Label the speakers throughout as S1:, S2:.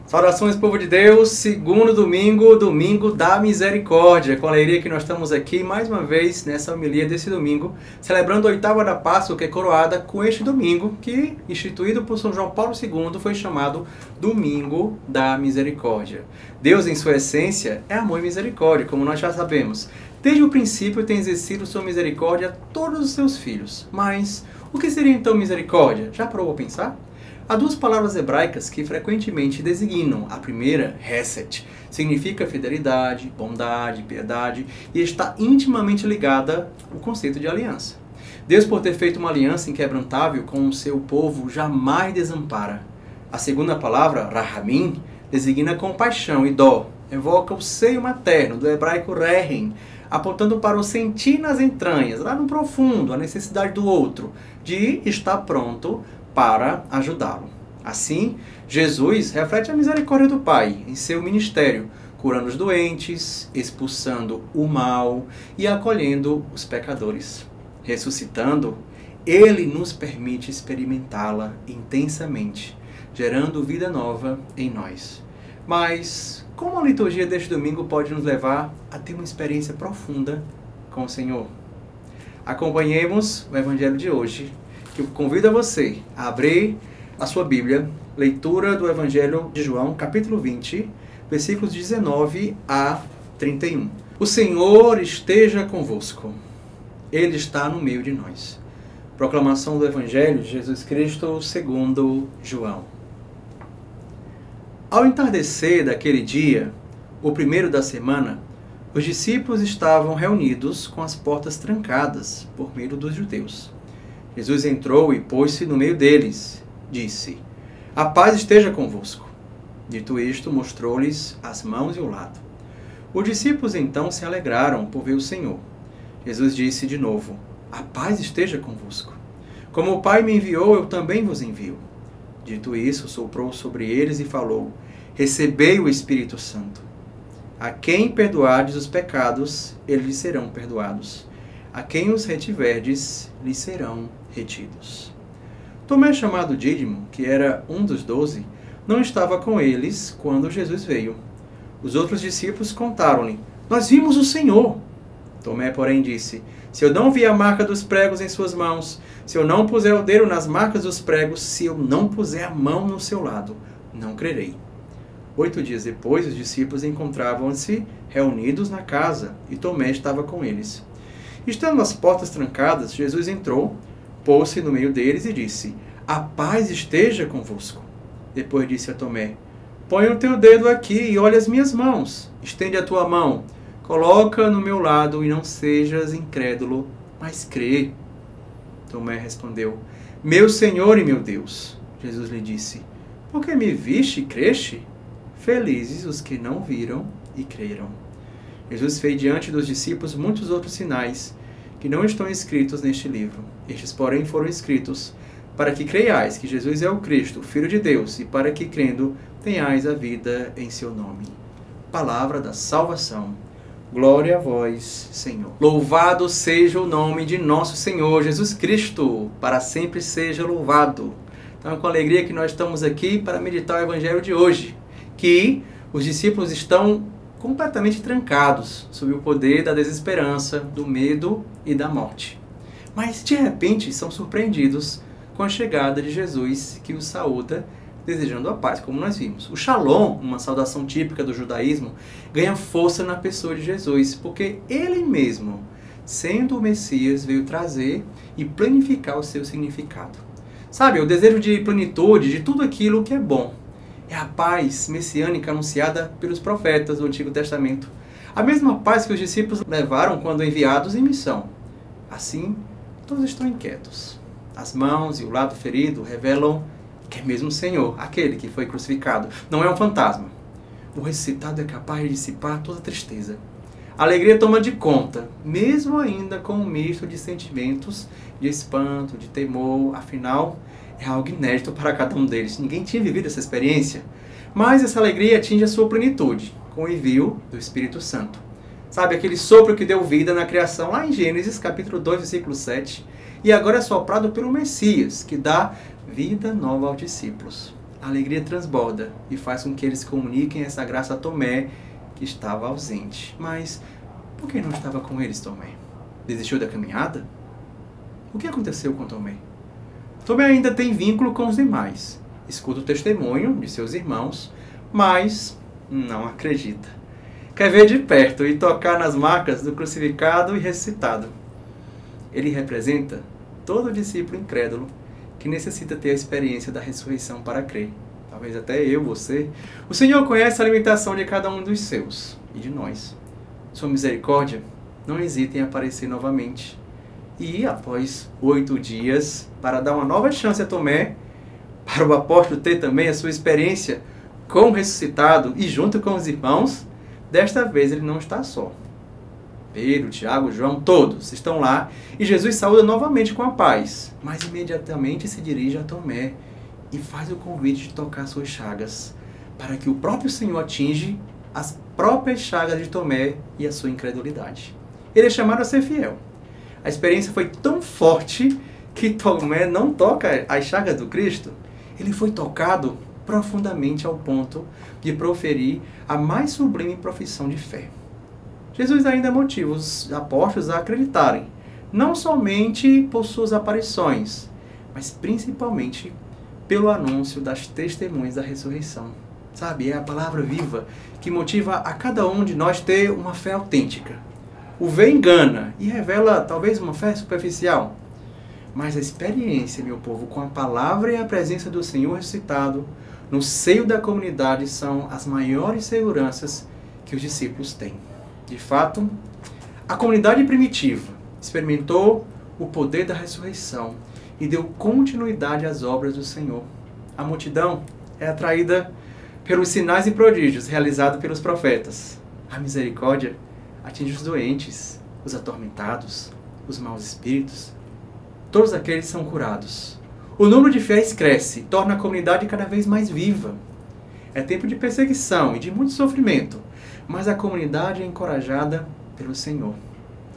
S1: Saudações, povo de Deus, segundo domingo, domingo da misericórdia. Com a alegria que nós estamos aqui mais uma vez nessa homilia desse domingo, celebrando a oitava da Páscoa, que é coroada com este domingo, que, instituído por São João Paulo II, foi chamado Domingo da Misericórdia. Deus, em sua essência, é amor e misericórdia, como nós já sabemos. Desde o princípio tem exercido sua misericórdia a todos os seus filhos. Mas o que seria então misericórdia? Já parou a pensar? Há duas palavras hebraicas que frequentemente designam. A primeira, hesed, significa fidelidade, bondade, piedade e está intimamente ligada ao conceito de aliança. Deus, por ter feito uma aliança inquebrantável com o seu povo, jamais desampara. A segunda palavra, rahamim, designa compaixão e dó. Evoca o seio materno, do hebraico rehem, apontando para o sentir nas entranhas, lá no profundo, a necessidade do outro, de estar pronto para ajudá-lo. Assim, Jesus reflete a misericórdia do Pai em seu ministério, curando os doentes, expulsando o mal e acolhendo os pecadores. Ressuscitando, Ele nos permite experimentá-la intensamente, gerando vida nova em nós. Mas como a liturgia deste domingo pode nos levar a ter uma experiência profunda com o Senhor? Acompanhemos o Evangelho de hoje, que eu convido a você a abrir a sua Bíblia, leitura do Evangelho de João, capítulo 20, versículos 19 a 31. O Senhor esteja convosco. Ele está no meio de nós. Proclamação do Evangelho de Jesus Cristo segundo João. Ao entardecer daquele dia, o primeiro da semana, os discípulos estavam reunidos com as portas trancadas por medo dos judeus. Jesus entrou e pôs-se no meio deles. Disse: "A paz esteja convosco." Dito isto, mostrou-lhes as mãos e o lado. Os discípulos então se alegraram por ver o Senhor. Jesus disse de novo: "A paz esteja convosco. Como o Pai me enviou, eu também vos envio." Dito isso, soprou sobre eles e falou: "Recebei o Espírito Santo. A quem perdoardes os pecados, eles lhes serão perdoados. A quem os retiverdes, lhes serão retidos." Tomé, chamado Dídimo, que era um dos 12, não estava com eles quando Jesus veio. Os outros discípulos contaram-lhe: "Nós vimos o Senhor." Tomé, porém, disse: "Se eu não vi a marca dos pregos em suas mãos, se eu não puser o dedo nas marcas dos pregos, se eu não puser a mão no seu lado, não crerei." 8 dias depois, os discípulos encontravam-se reunidos na casa, e Tomé estava com eles. Estando as portas trancadas, Jesus entrou, pôs-se no meio deles e disse: "A paz esteja convosco." Depois disse a Tomé: "Põe o teu dedo aqui e olha as minhas mãos. Estende a tua mão, coloca no meu lado e não sejas incrédulo, mas crê." Tomé respondeu: "Meu Senhor e meu Deus." Jesus lhe disse: "Por que me viste e creste? Felizes os que não viram e creram." Jesus fez diante dos discípulos muitos outros sinais que não estão escritos neste livro. Estes, porém, foram escritos para que creiais que Jesus é o Cristo, o Filho de Deus, e para que, crendo, tenhais a vida em seu nome. Palavra da salvação. Glória a vós, Senhor. Louvado seja o nome de nosso Senhor Jesus Cristo, para sempre seja louvado. Então é com alegria que nós estamos aqui para meditar o Evangelho de hoje, que os discípulos estão completamente trancados sob o poder da desesperança, do medo e da morte. Mas, de repente, são surpreendidos com a chegada de Jesus, que os saúda desejando a paz, como nós vimos. O Shalom, uma saudação típica do judaísmo, ganha força na pessoa de Jesus, porque ele mesmo, sendo o Messias, veio trazer e planificar o seu significado. Sabe, o desejo de plenitude de tudo aquilo que é bom. É a paz messiânica anunciada pelos profetas do Antigo Testamento. A mesma paz que os discípulos levaram quando enviados em missão. Assim, todos estão inquietos. As mãos e o lado ferido revelam que é mesmo o Senhor, aquele que foi crucificado. Não é um fantasma. O ressuscitado é capaz de dissipar toda tristeza. A alegria toma de conta, mesmo ainda com um misto de sentimentos de espanto, de temor. Afinal, é algo inédito para cada um deles. Ninguém tinha vivido essa experiência. Mas essa alegria atinge a sua plenitude com o envio do Espírito Santo. Sabe, aquele sopro que deu vida na criação lá em Gênesis, capítulo 2, versículo 7. E agora é soprado pelo Messias, que dá vida nova aos discípulos. a alegria transborda e faz com que eles comuniquem essa graça a Tomé, que estava ausente. Mas por que não estava com eles, Tomé? Desistiu da caminhada? O que aconteceu com Tomé? Tomé ainda tem vínculo com os demais. Escuta o testemunho de seus irmãos, mas não acredita. Quer ver de perto e tocar nas marcas do crucificado e ressuscitado. Ele representa todo discípulo incrédulo que necessita ter a experiência da ressurreição para crer. Talvez até eu, você. O Senhor conhece a limitação de cada um dos seus e de nós. Sua misericórdia não hesita em aparecer novamente. E após 8 dias, para dar uma nova chance a Tomé, para o apóstolo ter também a sua experiência com o ressuscitado e junto com os irmãos, desta vez ele não está só. Pedro, Tiago, João, todos estão lá e Jesus saúda novamente com a paz, mas imediatamente se dirige a Tomé e faz o convite de tocar suas chagas, para que o próprio Senhor atinja as próprias chagas de Tomé e a sua incredulidade. Ele é chamado a ser fiel. A experiência foi tão forte que Tomé não toca as chagas do Cristo. Ele foi tocado profundamente ao ponto de proferir a mais sublime profissão de fé. Jesus ainda motiva os apóstolos a acreditarem, não somente por suas aparições, mas principalmente pelo anúncio das testemunhas da ressurreição. Sabe, é a palavra viva que motiva a cada um de nós ter uma fé autêntica. O ver engana e revela talvez uma fé superficial, mas a experiência, meu povo, com a palavra e a presença do Senhor ressuscitado no seio da comunidade são as maiores seguranças que os discípulos têm. De fato, a comunidade primitiva experimentou o poder da ressurreição e deu continuidade às obras do Senhor. A multidão é atraída pelos sinais e prodígios realizados pelos profetas. A misericórdia atinge os doentes, os atormentados, os maus espíritos. Todos aqueles são curados. O número de fiéis cresce, torna a comunidade cada vez mais viva. É tempo de perseguição e de muito sofrimento, mas a comunidade é encorajada pelo Senhor.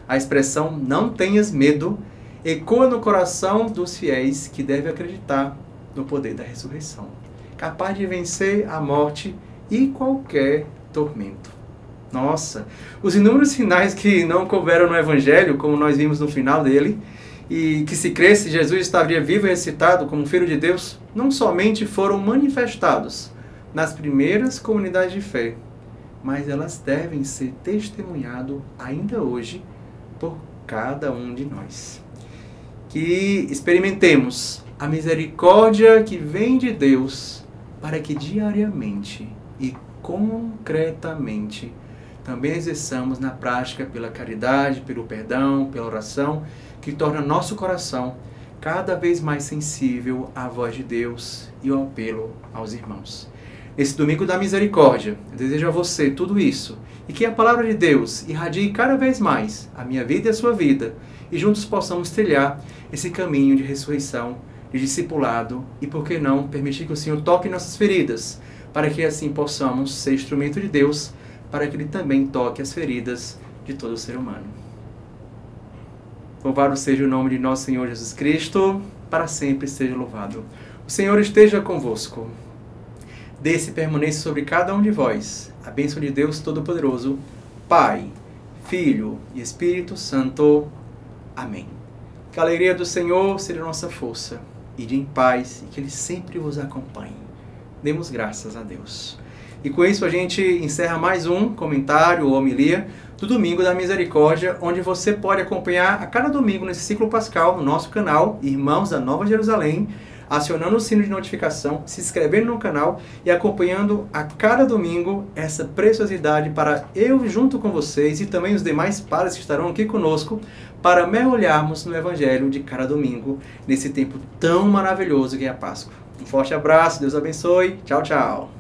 S1: A expressão "não tenhas medo" ecoa no coração dos fiéis que devem acreditar no poder da ressurreição, capaz de vencer a morte e qualquer tormento. Nossa, os inúmeros sinais que não couberam no Evangelho, como nós vimos no final dele, e que se cresce Jesus estaria vivo e ressuscitado como Filho de Deus, não somente foram manifestados nas primeiras comunidades de fé, mas elas devem ser testemunhadas ainda hoje por cada um de nós. Que experimentemos a misericórdia que vem de Deus para que diariamente e concretamente também exerçamos na prática pela caridade, pelo perdão, pela oração, que torna nosso coração cada vez mais sensível à voz de Deus e ao apelo aos irmãos. Nesse domingo da misericórdia, eu desejo a você tudo isso e que a palavra de Deus irradie cada vez mais a minha vida e a sua vida e juntos possamos trilhar esse caminho de ressurreição, de discipulado e, por que não, permitir que o Senhor toque nossas feridas, para que assim possamos ser instrumento de Deus, para que Ele também toque as feridas de todo ser humano. Louvado seja o nome de nosso Senhor Jesus Cristo, para sempre seja louvado. O Senhor esteja convosco. Desce e permaneça sobre cada um de vós a bênção de Deus Todo-Poderoso, Pai, Filho e Espírito Santo. Amém. Que a alegria do Senhor seja nossa força, ide em paz e que Ele sempre vos acompanhe. Demos graças a Deus. E com isso a gente encerra mais um comentário ou homilia do Domingo da Misericórdia, onde você pode acompanhar a cada domingo nesse ciclo pascal no nosso canal Irmãos da Nova Jerusalém, acionando o sino de notificação, se inscrevendo no canal e acompanhando a cada domingo essa preciosidade para eu junto com vocês e também os demais padres que estarão aqui conosco para mergulharmos no Evangelho de cada domingo nesse tempo tão maravilhoso que é a Páscoa. Um forte abraço, Deus abençoe, tchau, tchau!